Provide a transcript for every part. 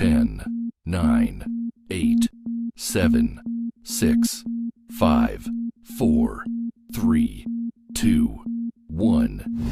10, 9, 8, 7, 6, 5, 4, 3, 2, 1.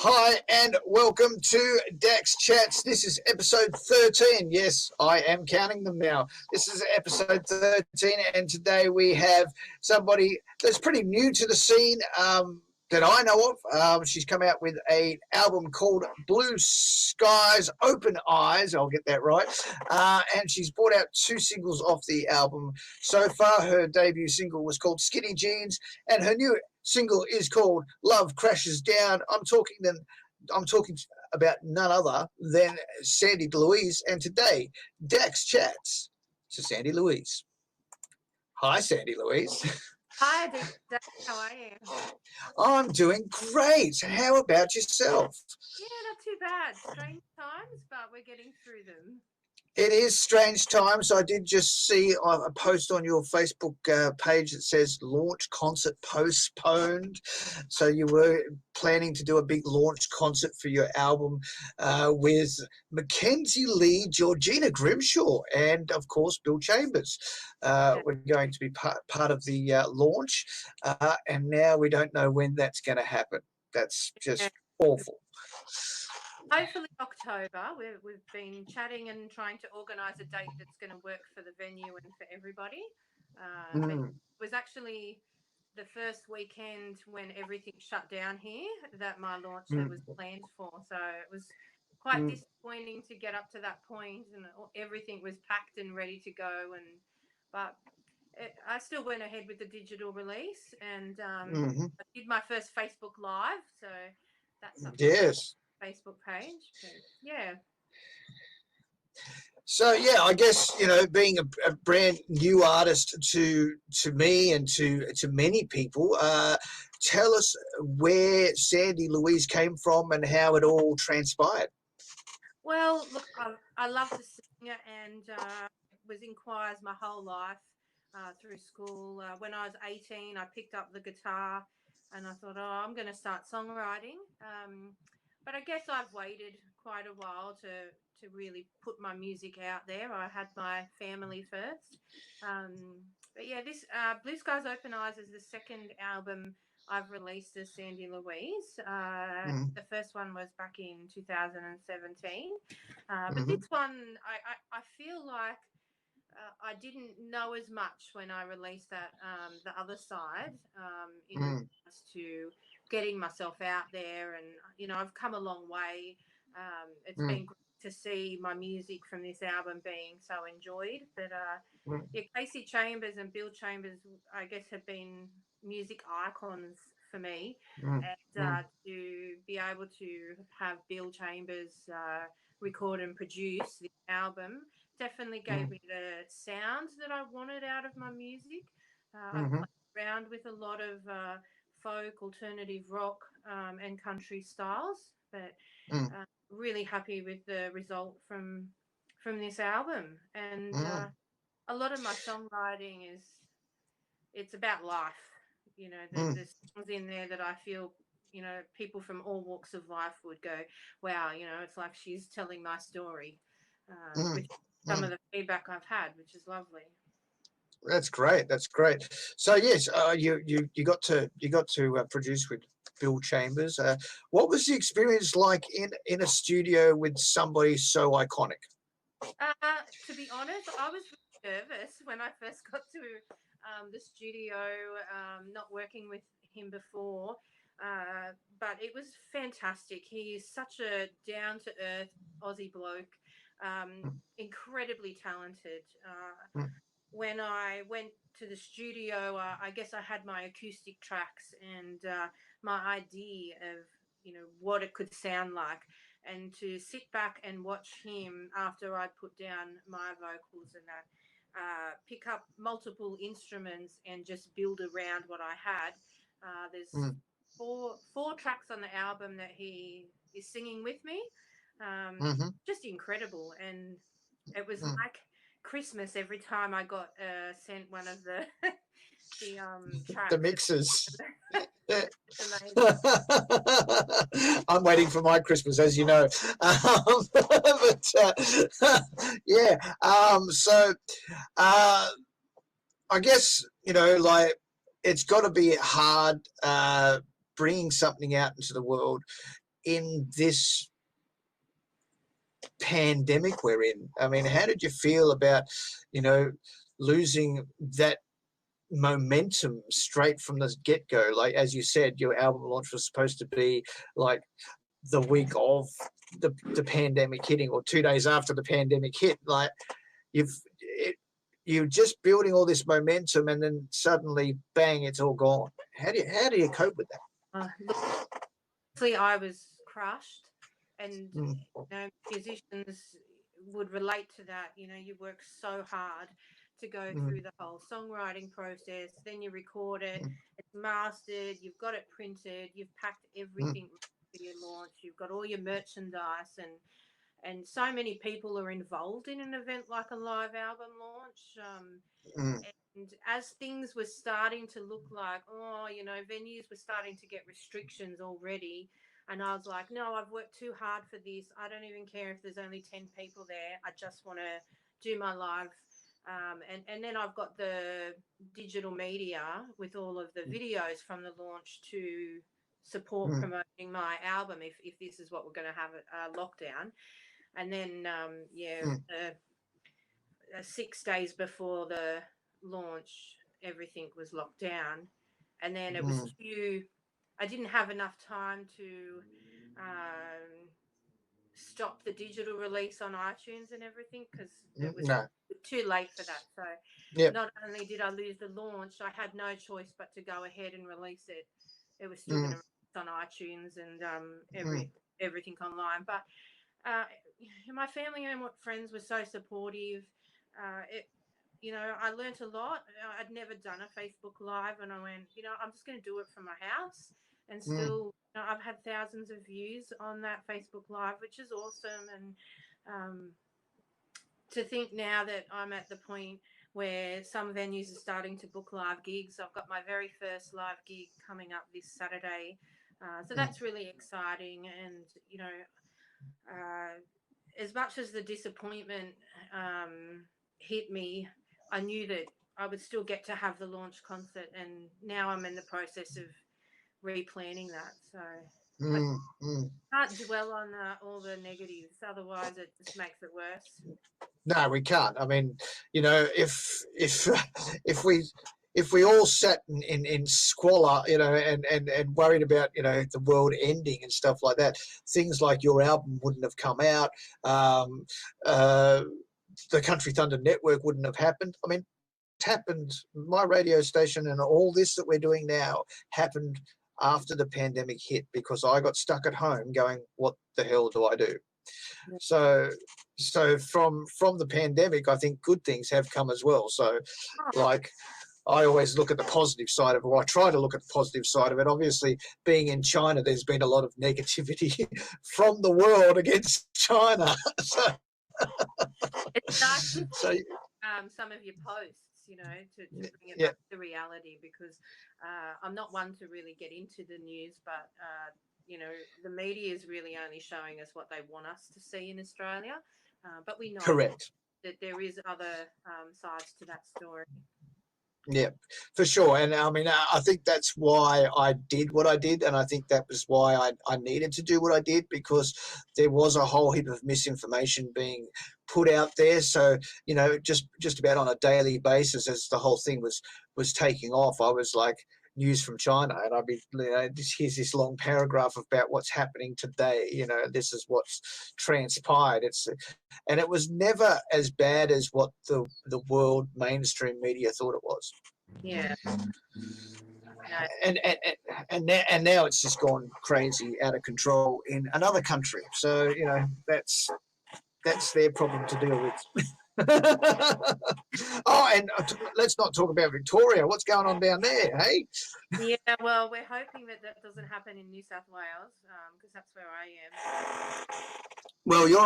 Hi and welcome to Dax Chats. This is episode 13. Yes, I am counting them now. This is episode 13, and today we have somebody that's pretty new to the scene that I know of. She's come out with an album called Blue Skies, Open Eyes. I'll get that right. And she's brought out 2 singles off the album so far. Her debut single was called Skinny Jeans, and her new single is called Love Crashes Down. I'm talking about none other than Sandy Louise, and today Dax Chats to Sandy Louise. Hi, Sandy Louise. Hi, Dax. How are you? I'm doing great. How about yourself? Yeah, not too bad. Strange times, but we're getting through them. It is strange times. I did just see a post on your Facebook page that says launch concert postponed. So you were planning to do a big launch concert for your album with Mackenzie Lee, Georgina Grimshaw, and of course Bill Chambers. We're going to be part of the launch, and now we don't know when that's going to happen. That's just awful. Hopefully October. We've been chatting and trying to organise a date that's going to work for the venue and for everybody. But it was actually the first weekend when everything shut down here that my launch was planned for. So it was quite disappointing to get up to that point, and everything was packed and ready to go. But I still went ahead with the digital release, and I did my first Facebook Live. So that's up Facebook page. Yeah. So yeah, I guess being a brand new artist to me and to many people, tell us where Sandy Louise came from and how it all transpired. Well, look, I love to sing and was in choirs my whole life through school. When I was 18, I picked up the guitar and I thought, I'm going to start songwriting. But I guess I've waited quite a while to really put my music out there. I had my family first. But yeah, this Blue Skies Open Eyes is the second album I've released as Sandy Louise. The first one was back in 2017. But this one, I feel like I didn't know as much when I released that, the other side, in regards to getting myself out there. And, I've come a long way. It's been great to see my music from this album being so enjoyed. But, Casey Chambers and Bill Chambers, I guess, have been music icons for me. And to be able to have Bill Chambers record and produce the album definitely gave me the sound that I wanted out of my music. I've played around with a lot of folk, alternative rock, and country styles, but really happy with the result from this album. And a lot of my songwriting it's about life. There's songs in there that I feel people from all walks of life would go, wow, it's like she's telling my story, which some of the feedback I've had, which is lovely. That's great. That's great. So yes, you got to produce with Bill Chambers. What was the experience like in a studio with somebody so iconic? To be honest, I was really nervous when I first got to the studio, not working with him before. But it was fantastic. He is such a down-to-earth Aussie bloke, incredibly talented. When I went to the studio, I guess I had my acoustic tracks and my idea of, what it could sound like. And to sit back and watch him after I'd put down my vocals and that, pick up multiple instruments and just build around what I had. There's four tracks on the album that he is singing with me. Just incredible. And it was like Christmas every time I got sent one of the tracks. The mixes. It's amazing. I'm waiting for my Christmas, as you know. Yeah. So I guess, you know, like, it's got to be hard bringing something out into the world in this pandemic we're in. I mean, how did you feel about, you know, losing that momentum straight from the get-go? Like, as you said, your album launch was supposed to be like the week of the pandemic hitting, or 2 days after the pandemic hit. Like, you're just building all this momentum, and then suddenly, bang, it's all gone. How do you cope with that? Look, I was crushed, and you know, musicians would relate to that. You know, you work so hard to go through the whole songwriting process, then you record it, it's mastered, you've got it printed, you've packed everything for your launch, you've got all your merchandise, and so many people are involved in an event like a live album launch. And as things were starting to look like, oh, you know, venues were starting to get restrictions already, and I was like, no, I've worked too hard for this. I don't even care if there's only 10 people there. I just want to do my live. And then I've got the digital media with all of the videos from the launch to support promoting my album if this is what we're going to have a lockdown. And then, 6 days before the launch, everything was locked down. And then it was I didn't have enough time to stop the digital release on iTunes and everything, because it was too late for that. So not only did I lose the launch, I had no choice but to go ahead and release it. It was still going to release on iTunes and everything online. But my family and friends were so supportive. You know, I learnt a lot. I'd never done a Facebook Live, and I went, you know, I'm just going to do it from my house. And still, you know, I've had thousands of views on that Facebook Live, which is awesome. And to think now that I'm at the point where some venues are starting to book live gigs. I've got my very first live gig coming up this Saturday. So that's really exciting. And, you know, as much as the disappointment hit me, I knew that I would still get to have the launch concert, and now I'm in the process of replanning that. So I can't dwell on all the negatives, otherwise it just makes it worse. No, we can't. I mean, you know, if we all sat in squalor, you know, and worried about, you know, the world ending and stuff like that, things like your album wouldn't have come out. The Country Thunder Network wouldn't have happened. I mean, it happened. My radio station and all this that we're doing now happened after the pandemic hit, because I got stuck at home going, what the hell do I do? So from the pandemic, I think good things have come as well. So, like, I always look at the positive side of it. Well, I try to look at the positive side of it. Obviously, being in China, there's been a lot of negativity from the world against China. It's nice to see some of your posts, you know, to bring it back to reality, because I'm not one to really get into the news, but you know, the media is really only showing us what they want us to see in Australia, but we know that there is other sides to that story. Yeah, for sure. And I mean, I think that's why I did what I did. And I think that was why I needed to do what I did, because there was a whole heap of misinformation being put out there. So, you know, just about on a daily basis, as the whole thing was taking off, I was like, news from China, and I'd be, you know, here's this long paragraph about what's happening today. You know, this is what's transpired. And it was never as bad as what the world mainstream media thought it was. Yeah. And now it's just gone crazy, out of control in another country. So, you know, that's their problem to deal with. Oh, and let's not talk about Victoria. What's going on down there, hey? Yeah, well, we're hoping that that doesn't happen in New South Wales, because that's where I am. Well, you're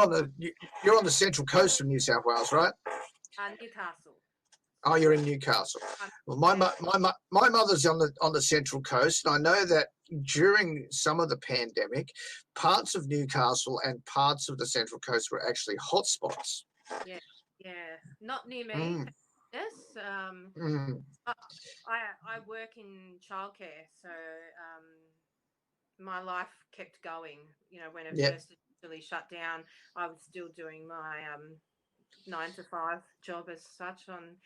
on the central coast of New South Wales, right? Newcastle. Oh, you're in Newcastle. Well, my mother's on the central coast, and I know that during some of the pandemic, parts of Newcastle and parts of the central coast were actually hotspots. Yeah, yeah, not near me. Mm. Yes. Mm. I work in childcare, so my life kept going. You know, when it Yeah. first initially shut down, I was still doing my 9 to 5 job as such on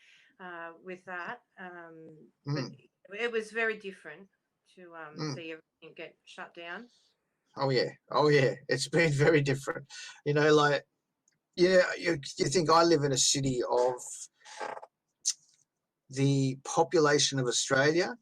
with that. But it was very different to see everything get shut down. Oh yeah, it's been very different. You know, like you think I live in a city of the population of Australia,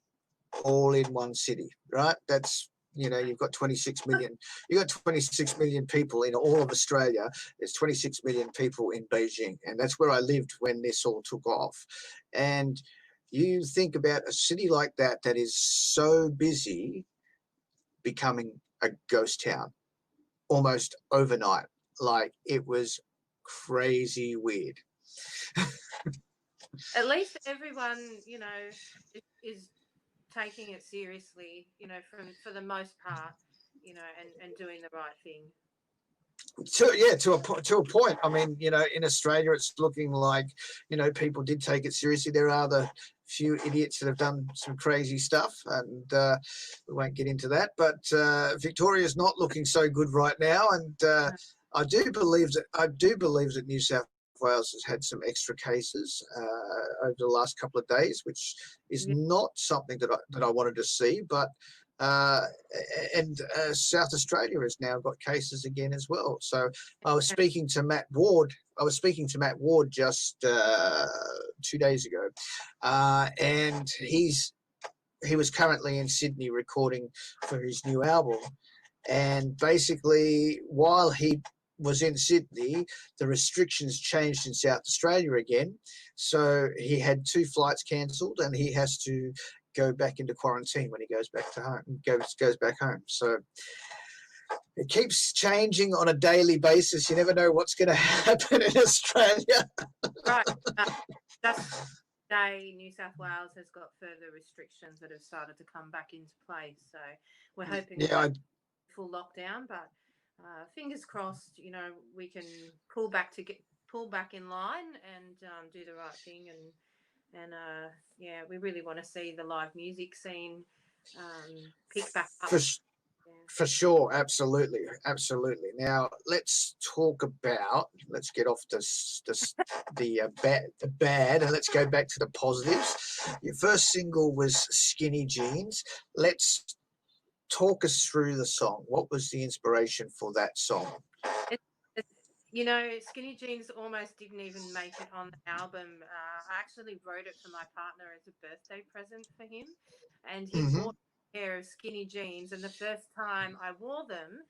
all in one city, right? That's you've got 26 million. You've got 26 million people in all of Australia. There's 26 million people in Beijing, and that's where I lived when this all took off. And you think about a city like that that is so busy becoming a ghost town almost overnight. Like, it was crazy weird. At least everyone, is taking it seriously, for the most part, and doing the right thing. To a point. I mean, in Australia, it's looking like, people did take it seriously. There are the few idiots that have done some crazy stuff, and we won't get into that. But Victoria's not looking so good right now, and I do believe that New South Wales has had some extra cases over the last couple of days, which is not something that I wanted to see, but. South Australia has now got cases again as well. So I was speaking to Matt Ward. Just 2 days ago, and he was currently in Sydney recording for his new album. And basically, while he was in Sydney, the restrictions changed in South Australia again. So he had 2 flights cancelled, and he has to go back into quarantine when he goes back to home. Goes back home. So it keeps changing on a daily basis. You never know what's going to happen in Australia. Right. That's today. New South Wales has got further restrictions that have started to come back into place. So we're hoping full lockdown, but fingers crossed. We can pull back in line and do the right thing and we really want to see the live music scene pick back up. For sure, absolutely. Now let's get off the bad, and let's go back to the positives. Your first single was Skinny Jeans. Let's talk us through the song. What was the inspiration for that song? Skinny Jeans almost didn't even make it on the album. I actually wrote it for my partner as a birthday present for him, and he bought a pair of skinny jeans, and the first time I wore them,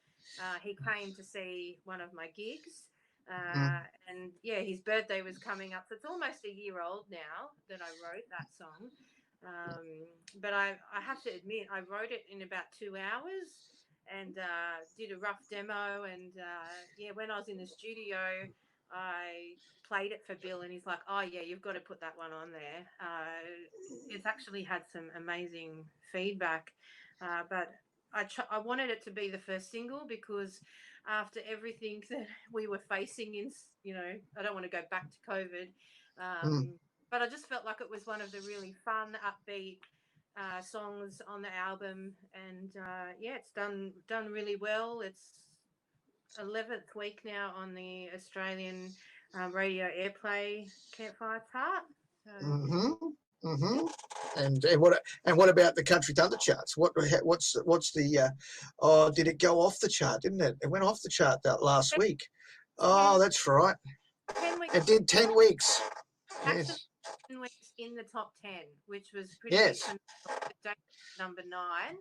he came to see one of my gigs, and his birthday was coming up, so it's almost a year old now that I wrote that song. But I have to admit, I wrote it in about 2 hours and did a rough demo. And when I was in the studio, I played it for Bill, and he's like, "Oh yeah, you've got to put that one on there." It's actually had some amazing feedback, but I wanted it to be the first single because after everything that we were facing I don't want to go back to COVID, but I just felt like it was one of the really fun, upbeat songs on the album, and it's done really well. It's 11th week now on the Australian radio airplay Campfire chart. So. And what about the country thunder charts? What's the did it go off the chart? Didn't it? It went off the chart that last week. Oh, that's right. 10 weeks. It did 10 weeks. Yes. 10 weeks in the top 10, which was pretty good. Number 9,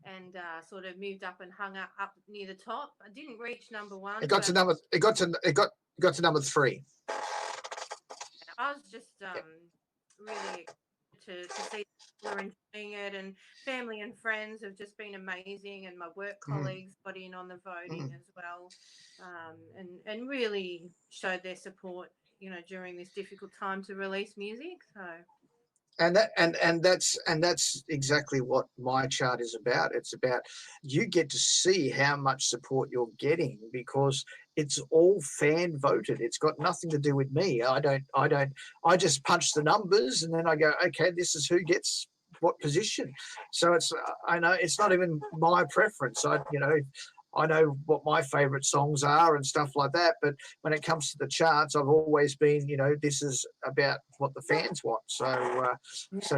and sort of moved up and hung up near the top. I didn't reach number 1. It got to number 3. I was just really excited to see people are enjoying it, and family and friends have just been amazing, and my work Mm, colleagues got in on the voting mm. as well, and really showed their support, during this difficult time to release music. So And that's exactly what my chart is about. It's about, you get to see how much support you're getting because it's all fan voted. It's got nothing to do with me. I just punch the numbers and then I go, okay, this is who gets what position. So I know it's not even my preference. I know what my favorite songs are and stuff like that. But when it comes to the charts, I've always been, this is about what the fans want. So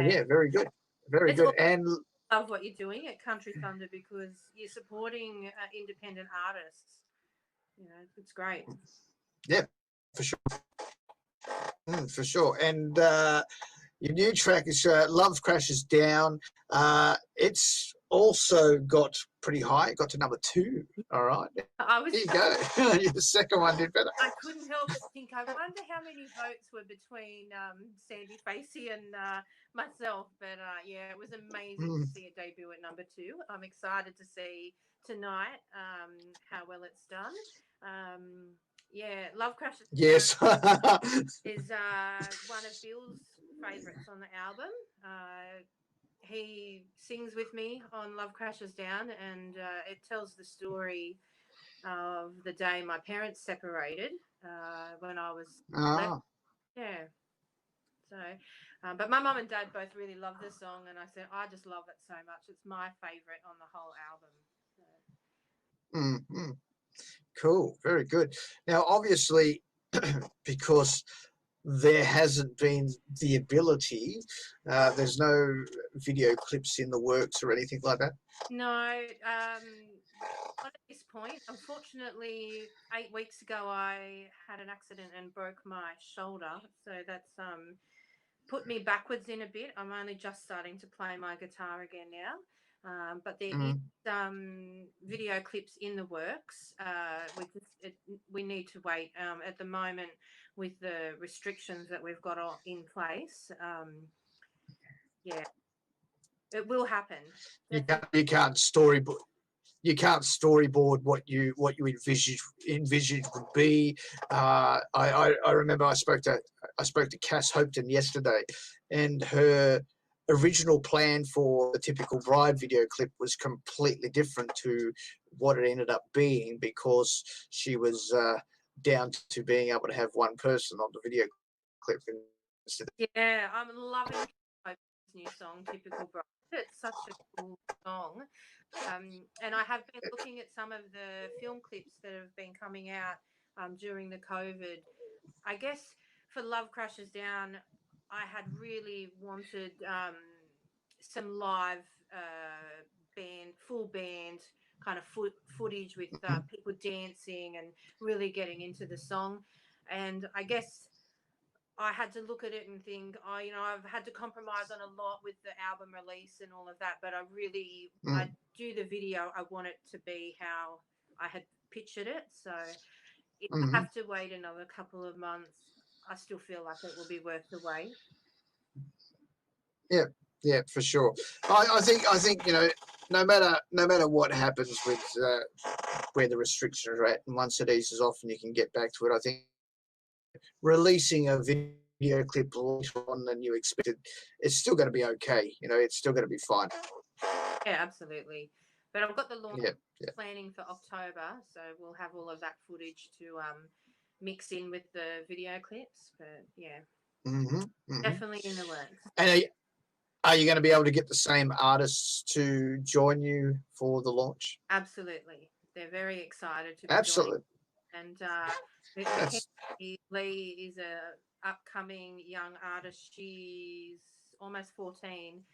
yeah, yeah, very good, very it's good. all. And Love what you're doing at Country Thunder because you're supporting independent artists. It's great. yeah, for sure, for sure. And your new track is Love Crashes Down. It's also got pretty high. It got to number 2. All right. I was. There you go. The second one did better. I couldn't help but think. I wonder how many votes were between Sandy Facey and myself. But yeah, it was amazing to Mm. see it debut at number 2. I'm excited to see tonight how well it's done. Yeah, Love Crashes Down Yes. is one of Bill's favourites on the album. He sings with me on Love Crashes Down, and it tells the story of the day my parents separated when I was 11. Ah. Yeah. So, but my mum and dad both really love this song, and I said I just love it so much. It's my favourite on the whole album. So. Mm-hmm. Cool. Very good. Now, obviously, because there hasn't been the ability, there's no video clips in the works or anything like that. No, not at this point. Unfortunately, 8 weeks ago, I had an accident and broke my shoulder. So that's put me backwards in a bit. I'm only just starting to play my guitar again now. But there is Mm. video clips in the works. We need to wait at the moment with the restrictions that we've got in place. Yeah, it will happen. Definitely. You can't storyboard. You can't storyboard what you envisage would be. I remember I spoke to Cass Hopeton yesterday, and her original plan for the typical bride video clip was completely different to what it ended up being because she was down to being able to have one person on the video clip instead. Yeah, I'm loving Hope's new song, Typical Bride. It's such a cool song. And I have been looking at some of the film clips that have been coming out during the COVID. I guess for Love Crashes Down, I had really wanted some live full band kind of footage with Mhm. people dancing and really getting into the song. And I guess I had to look at it and think, I've had to compromise on a lot with the album release and all of that, but I Mm. do the video. I want it to be how I had pictured it. So if I Mhm. have to wait another couple of months, I still feel like it will be worth the wait. Yeah, yeah, for sure. I think no matter what happens with where the restrictions are at, and once it eases off and you can get back to it, I think releasing a video clip later on than you expected, it's still going to be okay. It's still going to be fine. Yeah, absolutely. But I've got the launch Yeah, yeah. planning for October, so we'll have all of that footage to mix in with the video clips. But yeah, Hmm. Hmm. definitely in the works. And are you going to be able to get the same artists to join you for the launch? Absolutely. They're very excited to be joining. Absolutely. And That's Mackenzie Lee is a upcoming young artist. She's almost 14.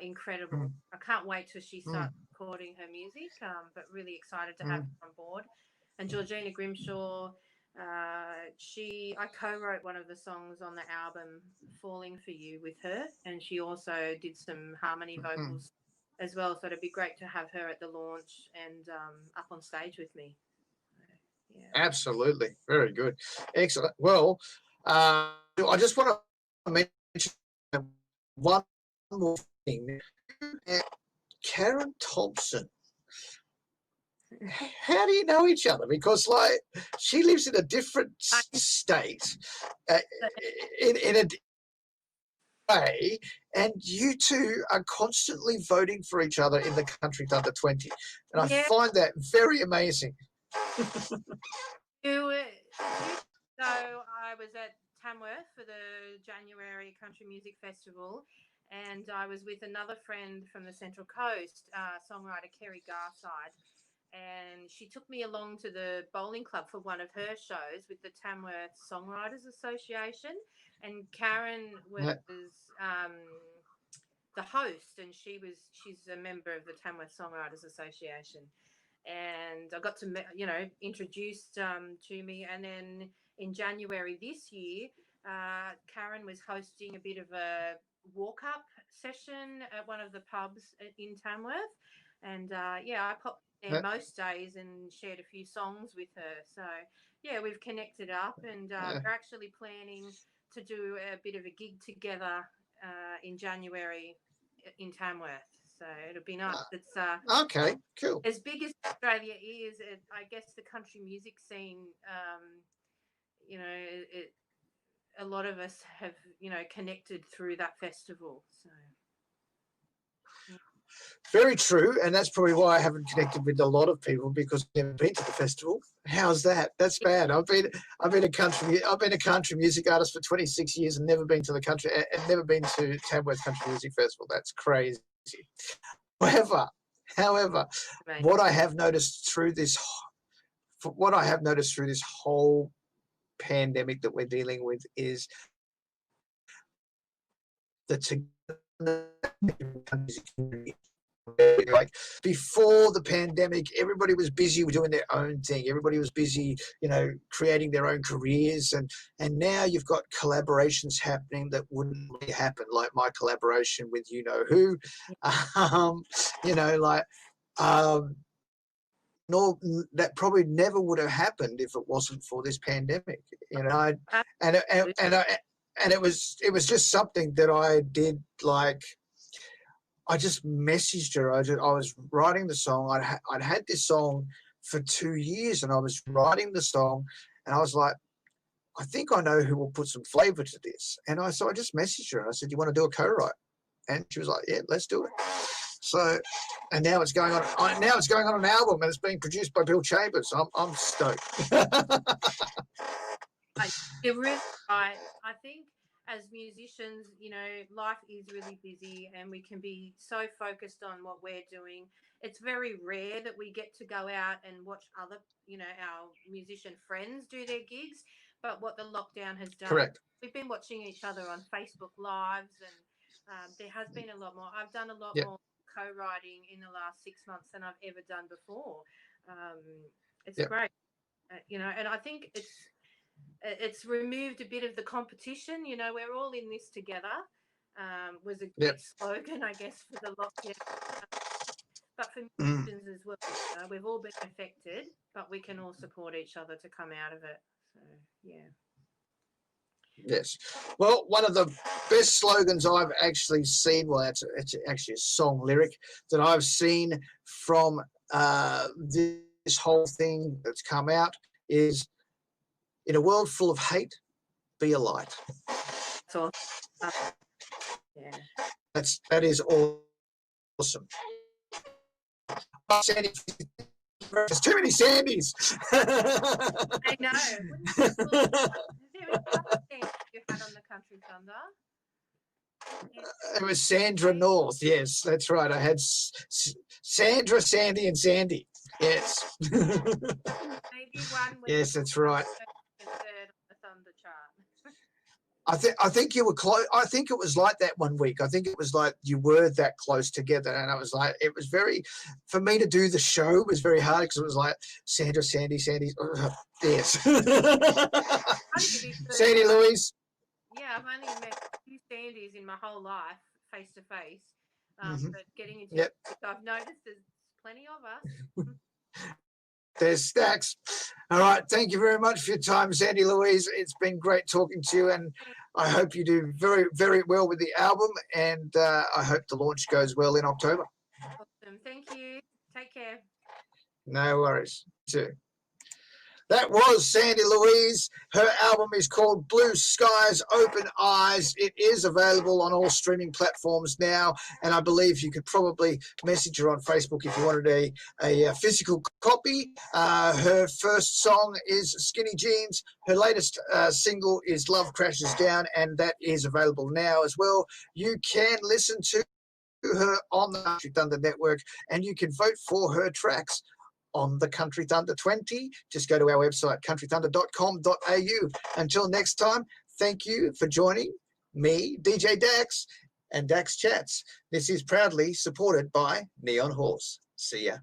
Incredible. mm, I can't wait till she mm, starts recording her music, but really excited to have mm, her on board. And Georgina Grimshaw, I co-wrote one of the songs on the album, Falling for You, with her. And she also did some harmony mm. vocals as well. So it'd be great to have her at the launch and up on stage with me. Yeah. Absolutely. Very good. Excellent. Well, I just want to mention one more thing. Karen Thompson. How do you know each other? Because like she lives in a different state, in a way, and you two are constantly voting for each other in the country's under 20, and I find that very amazing. So I was at Tamworth for the January Country Music Festival, and I was with another friend from the Central Coast, songwriter Kerry Garside, and she took me along to the bowling club for one of her shows with the Tamworth Songwriters Association, and Karen was the host, and she's a member of the Tamworth Songwriters Association. And I got to, introduced to me. And then in January this year, Karen was hosting a bit of a walk-up session at one of the pubs in Tamworth. And, I popped there most days and shared a few songs with her. So, yeah, we've connected up, and we're actually planning to do a bit of a gig together in January in Tamworth. So it'll be nice. It's okay, cool. As big as Australia is, I guess the country music scene, a lot of us have, connected through that festival. So very true, and that's probably why I haven't connected with a lot of people, because I've never been to the festival. How's that? That's bad. I've been a country music artist for 26 years and never been to the country and never been to Tamworth Country Music Festival. That's crazy. However, what I have noticed through this whole pandemic that we're dealing with is the like before the pandemic, everybody was busy doing their own thing. Everybody was busy, creating their own careers, and now you've got collaborations happening that wouldn't really happen, like my collaboration with who, no, that probably never would have happened if it wasn't for this pandemic, and it was just something that I did. Like, I just messaged her. I was writing the song. I'd had this song for 2 years, and I was writing the song, and I was like, I think I know who will put some flavour to this. And I just messaged her, and I said, "You want to do a co-write?" And she was like, "Yeah, let's do it." So, and now it's going on. Now it's going on an album, and it's being produced by Bill Chambers. I'm stoked. You're really right. I think as musicians, life is really busy, and we can be so focused on what we're doing. It's very rare that we get to go out and watch other, our musician friends do their gigs. But what the lockdown has done, correct. We've been watching each other on Facebook Lives, and there has been a lot more. I've done a lot more co-writing in the last 6 months than I've ever done before. It's great, and I think it's removed a bit of the competition. We're all in this together. Was a great slogan, I guess, for the lockdown. But for musicians as well, we've all been affected, but we can all support each other to come out of it. So, yeah. Yes. Well, one of the best slogans I've actually seen, well, it's actually a song lyric that I've seen from this whole thing that's come out is, "In a world full of hate, be a light." So, that is awesome. Sandy, there's too many Sandys. I know. Is there any other thing you had on the Country Thunder? It was Sandra North. Yes, that's right. I had Sandra, Sandy, and Sandy. Yes. Maybe one. Yes, that's right. Third on the Thunder chart. I think you were close. I think it was like that one week. I think it was like you were that close together, and I was like, it was very, for me to do the show was very hard because it was like Sandra, Sandy, yes. Sandy Louise. Yeah, I've only met a few Sandys in my whole life, face to face. But getting into it, I've noticed there's plenty of us. There's Dax. All right. Thank you very much for your time, Sandy Louise. It's been great talking to you, and I hope you do very, very well with the album, and I hope the launch goes well in October. Awesome. Thank you. Take care. No worries. Too. That was Sandy Louise. Her album is called Blue Skies, Open Eyes. It is available on all streaming platforms now, and I believe you could probably message her on Facebook if you wanted a physical copy. Her first song is Skinny Jeans. Her latest single is Love Crashes Down, and that is available now as well. You can listen to her on the Country Thunder Network, and you can vote for her tracks on the Country Thunder 20. Just go to our website, countrythunder.com.au. Until next time, thank you for joining me, DJ Dax, and Dax Chats. This is proudly supported by Neon Horse. See ya.